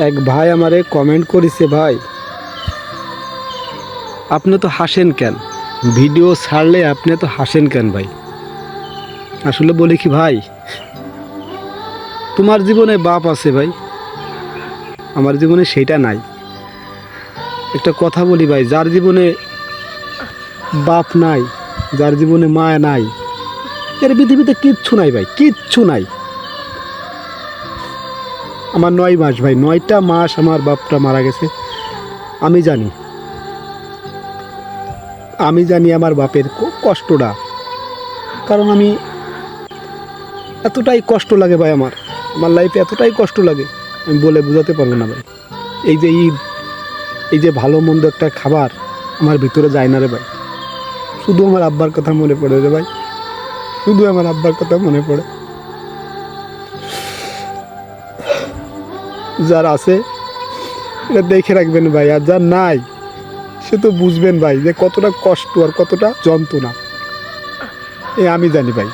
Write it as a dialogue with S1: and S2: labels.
S1: এক ভাই আমারে কমেন্ট করেছে, ভাই আপনি তো হাসেন কেন, ভিডিও ছাড়লে আপনি তো হাসেন কেন ভাই। আসলে বলি কি ভাই, তোমার জীবনে বাপ আছে ভাই, আমার জীবনে সেইটা নাই। একটা কথা বলি ভাই, যার জীবনে বাপ নাই, যার জীবনে মা নাই, এর পৃথিবীতে কিচ্ছু নাই ভাই, কিচ্ছু নাই। আমার 9 মাস ভাই, 9টা মাস আমার বাপটা মারা গেছে। আমি জানি, আমি জানি আমার বাপের কষ্টটা, কারণ আমি এতটাই কষ্ট লাগে ভাই, আমার আমার লাইফে এতটাই কষ্ট লাগে আমি বলে বোঝাতে পারবো না ভাই। এই যে ঈদ, এই যে ভালো মন্দ একটা খাবার আমার ভিতরে যায় না রে ভাই। শুধু আমার আব্বার কথা মনে পড়ে রে ভাই, শুধু আমার আব্বার কথা মনে পড়ে। যার আছে এটা দেখে রাখবেন ভাই, আর যার নাই সে তো বুঝবেন ভাই যে কতটা কষ্ট আর কতটা যন্ত্রণা। আমি জানি ভাই।